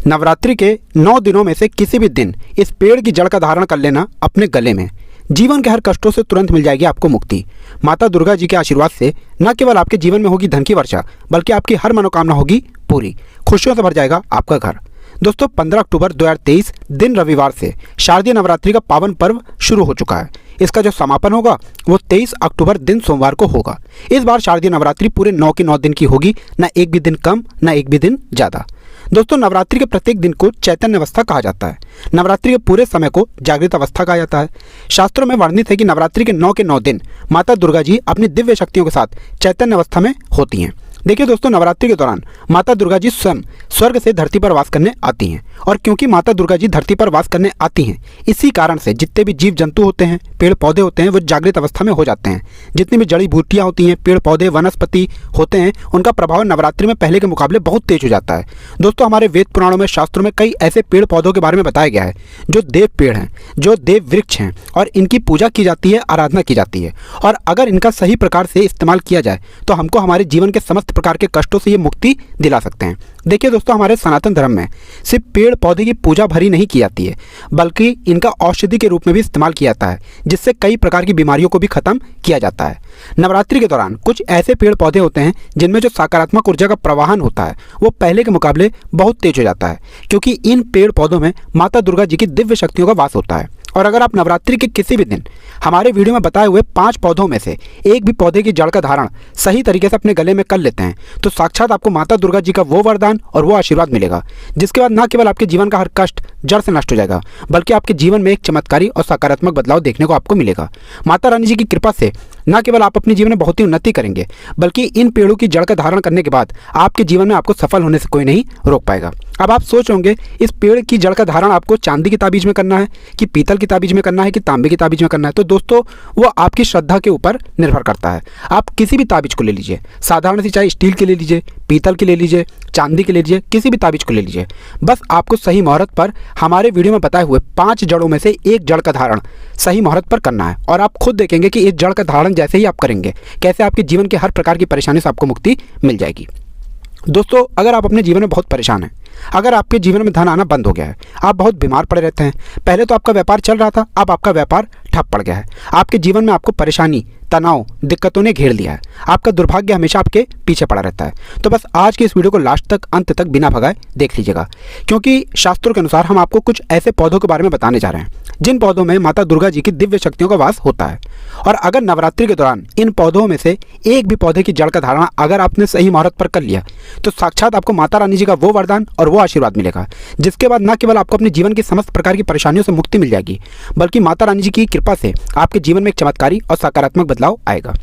नवरात्रि के 9 दिनों में से किसी भी दिन इस पेड़ की जड़ का धारण कर लेना अपने गले में, जीवन के हर कष्टों से तुरंत मिल जाएगी आपको मुक्ति। माता दुर्गा जी के आशीर्वाद से न केवल आपके जीवन में होगी धन की वर्षा, बल्कि आपकी हर मनोकामना होगी पूरी। खुशियों से भर जाएगा आपका घर। दोस्तों 15 अक्टूबर 2023 दिन रविवार से शारदीय नवरात्रि का पावन पर्व शुरू हो चुका है। इसका जो समापन होगा वो 23 अक्टूबर दिन सोमवार को होगा। इस बार शारदीय नवरात्रि पूरे 9 के 9 दिन की होगी, न एक भी दिन कम न एक भी दिन ज़्यादा। दोस्तों नवरात्रि के प्रत्येक दिन को चैतन्य अवस्था कहा जाता है। नवरात्रि के पूरे समय को जागृत अवस्था कहा जाता है। शास्त्रों में वर्णित है कि नवरात्रि के 9 के 9 दिन माता दुर्गा जी अपनी दिव्य शक्तियों के साथ चैतन्य अवस्था में होती हैं। देखिए दोस्तों, नवरात्रि के दौरान माता दुर्गा जी स्वयं स्वर्ग से धरती पर वास करने आती हैं, और क्योंकि माता दुर्गा जी धरती पर वास करने आती हैं, इसी कारण से जितने भी जीव जंतु होते हैं, पेड़ पौधे होते हैं, वो जागृत अवस्था में हो जाते हैं। जितनी भी जड़ी बूटियाँ होती हैं, पेड़ पौधे वनस्पति होते हैं, उनका प्रभाव नवरात्रि में पहले के मुकाबले बहुत तेज हो जाता है। दोस्तों हमारे वेद पुराणों में, शास्त्रों में कई ऐसे पेड़ पौधों के बारे में बताया गया है जो देव पेड़ हैं, जो देव वृक्ष हैं, और इनकी पूजा की जाती है, आराधना की जाती है। और अगर इनका सही प्रकार से इस्तेमाल किया जाए तो हमको हमारे जीवन के समस्त प्रकार के कष्टों से ये मुक्ति दिला सकते हैं। देखिए दोस्तों, हमारे सनातन धर्म में सिर्फ पेड़ पौधे की पूजा भरी नहीं की जाती है, बल्कि इनका औषधि के रूप में भी इस्तेमाल किया जाता है, जिससे कई प्रकार की बीमारियों को भी खत्म किया जाता है। नवरात्रि के दौरान कुछ ऐसे पेड़ पौधे होते हैं जिनमें जो सकारात्मक ऊर्जा का प्रवाहन होता है वो पहले के मुकाबले बहुत तेज हो जाता है, क्योंकि इन पेड़ पौधों में माता दुर्गा जी की दिव्य शक्तियों का वास होता है। और अगर आप नवरात्रि के किसी भी दिन हमारे वीडियो में बताए हुए 5 पौधों में से एक भी पौधे की जड़ का धारण सही तरीके से अपने गले में कर लेते हैं, तो साक्षात आपको माता दुर्गा जी का वो वरदान और वो आशीर्वाद मिलेगा, जिसके बाद न केवल आपके जीवन का हर कष्ट जड़ से नष्ट हो जाएगा, बल्कि आपके जीवन में एक चमत्कारी और सकारात्मक बदलाव देखने को आपको मिलेगा। माता रानी जी की कृपा से न केवल आप अपने जीवन में बहुत ही उन्नति करेंगे, बल्कि इन पेड़ों की जड़ का धारण करने के बाद आपके जीवन में आपको सफल होने से कोई नहीं रोक पाएगा। अब आप सोच होंगे, इस पेड़ की जड़ का धारण आपको चांदी की ताबीज में करना है कि पीतल की ताबीज में करना है कि तांबे की ताबीज में करना है? तो दोस्तों वो आपकी श्रद्धा के ऊपर निर्भर करता है। आप किसी भी ताबीज को ले लीजिए, साधारण सी, चाहे स्टील की ले लीजिए, पीतल की ले लीजिए, चांदी की ले लीजिए, किसी भी ताबीज को ले लीजिए। बस आपको सही मुहूर्त पर हमारे वीडियो में बताए हुए 5 जड़ों में से एक जड़ का धारण सही मुहूर्त पर करना है, और आप खुद देखेंगे कि इस जड़ का धारण जैसे ही आप करेंगे, कैसे आपके जीवन के हर प्रकार की परेशानी से आपको मुक्ति मिल जाएगी। दोस्तों अगर आप अपने जीवन में बहुत परेशान हैं, अगर आपके जीवन में धन आना बंद हो गया है, आप बहुत बीमार पड़े रहते हैं, पहले तो आपका व्यापार चल रहा था, अब आपका व्यापार ठप पड़ गया है, आपके जीवन में आपको परेशानी, तनाव, दिक्कतों ने घेर लिया है, आपका दुर्भाग्य हमेशा आपके पीछे पड़ा रहता है, तो बस आज की इस वीडियो को लास्ट तक, अंत तक बिना भगाए देख लीजिएगा, क्योंकि शास्त्रों के अनुसार हम आपको कुछ ऐसे पौधों के बारे में बताने जा रहे हैं जिन पौधों में माता दुर्गा जी की दिव्य शक्तियों का वास होता है। और अगर नवरात्रि के दौरान इन पौधों में से एक भी पौधे की जड़ का धारण अगर आपने सही मुहूर्त पर कर लिया, तो साक्षात आपको माता रानी जी का वो वरदान और वो आशीर्वाद मिलेगा, जिसके बाद न केवल आपको अपने जीवन की समस्त प्रकार की परेशानियों से मुक्ति मिल जाएगी, बल्कि माता रानी जी की कृपा से आपके जीवन में एक चमत्कारी और सकारात्मक बदलाव आएगा।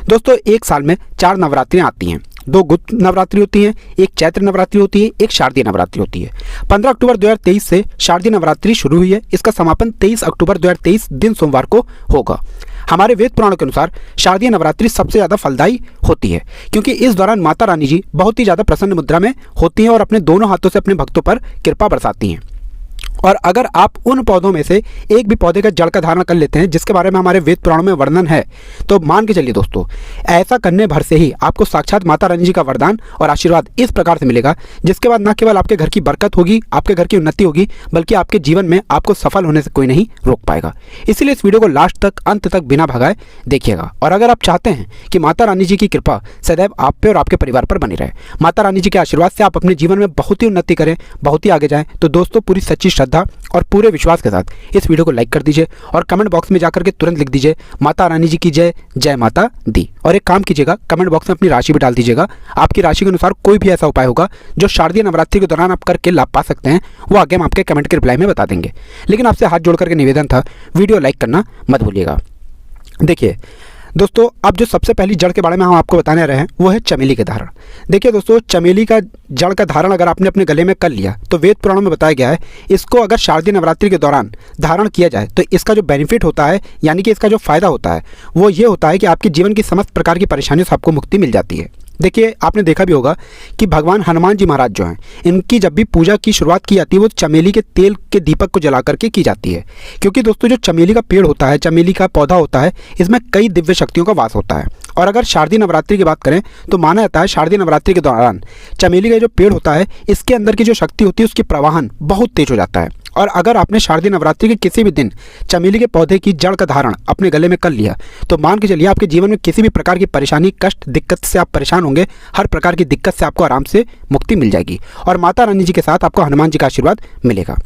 दोस्तों एक साल में 4 नवरात्रियां आती हैं। 2 गुप्त नवरात्रि होती हैं, एक चैत्र नवरात्रि होती है, एक शारदीय नवरात्रि होती है। 15 अक्टूबर 2023 से शारदीय नवरात्रि शुरू हुई है। इसका समापन 23 अक्टूबर 2023 दिन सोमवार को होगा। हमारे वेद पुराणों के अनुसार शारदीय नवरात्रि सबसे ज़्यादा फलदायी होती है, क्योंकि इस दौरान माता रानी जी बहुत ही ज़्यादा प्रसन्न मुद्रा में होती हैं और अपने दोनों हाथों से अपने भक्तों पर कृपा बरसाती हैं। और अगर आप उन पौधों में से एक भी पौधे का जड़ का धारण कर लेते हैं, जिसके बारे में हमारे वेद पुराणों में वर्णन है, तो मान के चलिए दोस्तों, ऐसा करने भर से ही आपको साक्षात माता रानी जी का वरदान और आशीर्वाद इस प्रकार से मिलेगा, जिसके बाद न केवल आपके घर की बरकत होगी, आपके घर की उन्नति होगी, बल्कि आपके जीवन में आपको सफल होने से कोई नहीं रोक पाएगा। इसलिए इस वीडियो को लास्ट तक, अंत तक बिना भगाए देखिएगा। और अगर आप चाहते हैं कि माता रानी जी की कृपा सदैव आप पे और आपके परिवार पर बनी रहे, माता रानी जी के आशीर्वाद से आप अपने जीवन में बहुत ही उन्नति करें, बहुत ही आगे जाएं, तो दोस्तों पूरी सच्ची श्रद्धा और पूरे विश्वास के साथ इस वीडियो को लाइक कर दीजिए और कमेंट बॉक्स में जाकर के तुरंत लिख दीजिए माता रानी जी की जय, जय माता दी। और एक काम कीजिएगा, कमेंट बॉक्स में अपनी राशि भी डाल दीजिएगा। आपकी राशि के अनुसार कोई भी ऐसा उपाय होगा जो शारदीय नवरात्रि के दौरान आप करके लाभ पा सकते हैं, वो आगे हम आपके कमेंट के रिप्लाई में बता देंगे। लेकिन आपसे हाथ जोड़ करके निवेदन था, वीडियो लाइक करना मत भूलिएगा। देखिए दोस्तों, अब जो सबसे पहली जड़ के बारे में हम आपको बताने रहे हैं वो है चमेली के धारण। देखिए दोस्तों, चमेली का जड़ का धारण अगर आपने अपने गले में कर लिया, तो वेद पुराणों में बताया गया है, इसको अगर शारदीय नवरात्रि के दौरान धारण किया जाए तो इसका जो बेनिफिट होता है, यानी कि इसका जो फायदा होता है, वो ये होता है कि आपके जीवन की समस्त प्रकार की परेशानियों से आपको मुक्ति मिल जाती है। देखिए आपने देखा भी होगा कि भगवान हनुमान जी महाराज जो हैं, इनकी जब भी पूजा की शुरुआत की जाती है वो चमेली के तेल के दीपक को जला करके की जाती है। क्योंकि दोस्तों जो चमेली का पेड़ होता है, चमेली का पौधा होता है, इसमें कई दिव्य शक्तियों का वास होता है। और अगर शारदीय नवरात्रि की बात करें तो माना जाता है शारदीय नवरात्रि के दौरान चमेली का जो पेड़ होता है, इसके अंदर की जो शक्ति होती है उसकी प्रवाहन बहुत तेज हो जाता है। और अगर आपने शारदीय नवरात्रि के किसी भी दिन चमेली के पौधे की जड़ का धारण अपने गले में कर लिया तो मान के चलिए आपके जीवन में किसी भी प्रकार की परेशानी, कष्ट, दिक्कत से आप परेशान होंगे, हर प्रकार की दिक्कत से आपको आराम से मुक्ति मिल जाएगी और माता रानी जी के साथ आपको हनुमान जी का आशीर्वाद मिलेगा।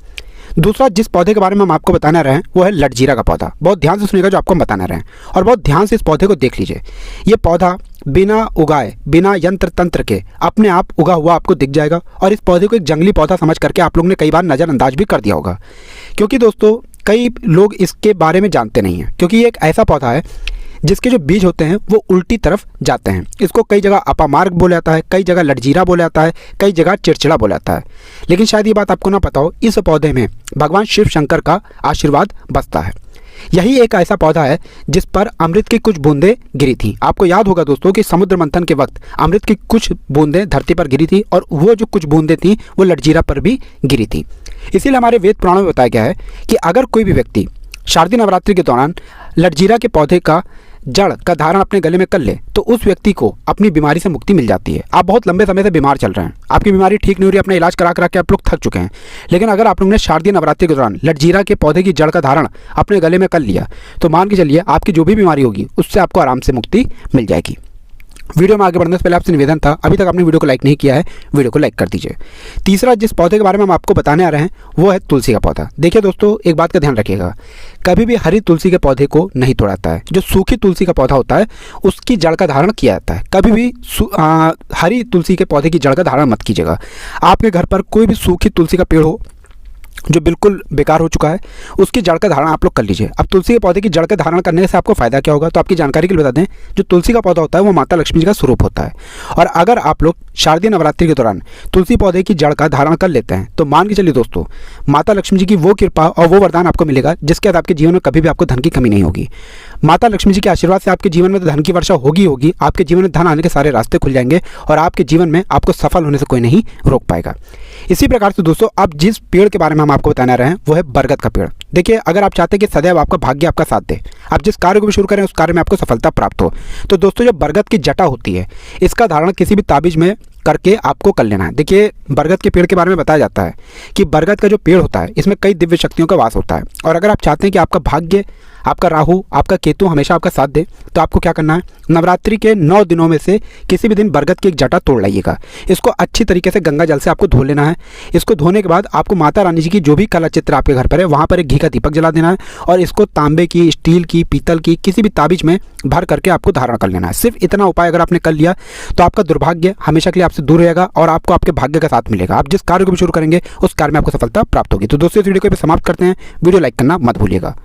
दूसरा जिस पौधे के बारे में हम आपको बताने रहे हैं वो है लटजीरा का पौधा। बहुत ध्यान से सुनिएगा जो आपको हम बताने रहे हैं और बहुत ध्यान से इस पौधे को देख लीजिए। ये पौधा बिना उगाए, बिना यंत्र तंत्र के अपने आप उगा हुआ आपको दिख जाएगा और इस पौधे को एक जंगली पौधा समझ करके आप लोगों ने कई बार नज़रअंदाज भी कर दिया होगा। क्योंकि दोस्तों कई लोग इसके बारे में जानते नहीं हैं, क्योंकि ये एक ऐसा पौधा है जिसके जो बीज होते हैं वो उल्टी तरफ जाते हैं। इसको कई जगह अपामार्ग बोला जाता है, कई जगह लटजीरा बोला जाता है, कई जगह चिड़चिड़ा बोला जाता है। लेकिन शायद ये बात आपको ना पता हो, इस पौधे में भगवान शिव शंकर का आशीर्वाद बसता है। यही एक ऐसा पौधा है जिस पर अमृत की कुछ बूंदें गिरी थी। आपको याद होगा दोस्तों कि समुद्र मंथन के वक्त अमृत की कुछ बूंदें धरती पर गिरी थी और वो जो कुछ बूंदें थी वो लटजीरा पर भी गिरी थी। इसीलिए हमारे वेद पुराणों में बताया गया है कि अगर कोई भी व्यक्ति शारदीय नवरात्रि के दौरान लटजीरा के पौधे का जड़ का धारण अपने गले में कर ले तो उस व्यक्ति को अपनी बीमारी से मुक्ति मिल जाती है। आप बहुत लंबे समय से बीमार चल रहे हैं, आपकी बीमारी ठीक नहीं हो रही, अपना इलाज करा करा के आप लोग थक चुके हैं, लेकिन अगर आप लोगों ने शारदीय नवरात्रि के दौरान लटजीरा के पौधे की जड़ का धारण अपने गले में कर लिया तो मान के चलिए आपकी जो भी बीमारी होगी उससे आपको आराम से मुक्ति मिल जाएगी। वीडियो में आगे बढ़ने से पहले आपसे निवेदन था, अभी तक आपने वीडियो को लाइक नहीं किया है, वीडियो को लाइक कर दीजिए। तीसरा जिस पौधे के बारे में हम आपको बताने आ रहे हैं वो है तुलसी का पौधा। देखिए दोस्तों एक बात का ध्यान रखिएगा, कभी भी हरी तुलसी के पौधे को नहीं तोड़ाता है। जो सूखी तुलसी का पौधा होता है उसकी जड़ का धारण किया जाता है। कभी भी हरी तुलसी के पौधे की जड़ का धारण मत कीजिएगा। आपके घर पर कोई भी सूखी तुलसी का पेड़ हो जो बिल्कुल बेकार हो चुका है उसकी जड़ का धारण आप लोग कर लीजिए। अब तुलसी के पौधे की जड़ का धारण करने से आपको फायदा क्या होगा तो आपकी जानकारी के लिए बता दें, जो तुलसी का पौधा होता है वो माता लक्ष्मी जी का स्वरूप होता है। और अगर आप लोग शारदीय नवरात्रि के दौरान तुलसी पौधे की जड़ का धारण कर लेते हैं तो मान के चलिए दोस्तों माता लक्ष्मी जी की वो कृपा और वो वरदान आपको मिलेगा जिसके बाद आपके जीवन में कभी भी आपको धन की कमी नहीं होगी। माता लक्ष्मी जी के आशीर्वाद से आपके जीवन में तो धन की वर्षा होगी। आपके जीवन में धन आने के सारे रास्ते खुल जाएंगे और आपके जीवन में आपको सफल होने से कोई नहीं रोक पाएगा। इसी प्रकार से दोस्तों अब जिस पेड़ के बारे में हम आपको बताने रहे हैं वो है बरगद का पेड़। देखिए अगर आप चाहते हैं कि सदैव आपका भाग्य आपका साथ दे, आप जिस कार्य को भी शुरू करें उस कार्य में आपको सफलता प्राप्त हो, तो दोस्तों जो बरगद की जटा होती है इसका धारण किसी भी ताबीज में करके आपको कर लेना है। देखिए बरगद के पेड़ के बारे में बताया जाता है कि बरगद का जो पेड़ होता है इसमें कई दिव्य शक्तियों का वास होता है और अगर आप चाहते हैं कि आपका भाग्य, आपका राहु, आपका केतु हमेशा आपका साथ दे तो आपको क्या करना है, नवरात्रि के 9 दिनों में से किसी भी दिन बरगद की एक जटा तोड़ लाइएगा। इसको अच्छी तरीके से गंगा जल से आपको धो लेना है। इसको धोने के बाद आपको माता रानी जी की जो भी कला चित्र आपके घर पर है वहाँ पर एक घी का दीपक जला देना है और इसको तांबे की, स्टील की, पीतल की किसी भी ताबीज में भर करके आपको धारण कर लेना है। सिर्फ इतना उपाय अगर आपने कर लिया तो आपका दुर्भाग्य हमेशा के लिए आपसे दूर रहेगा और आपको आपके भाग्य का साथ मिलेगा। आप जिस कार्य को भी शुरू करेंगे उस कार्य में आपको सफलता प्राप्त होगी। तो दोस्तों इस वीडियो को समाप्त करते हैं। वीडियो लाइक करना मत भूलिएगा।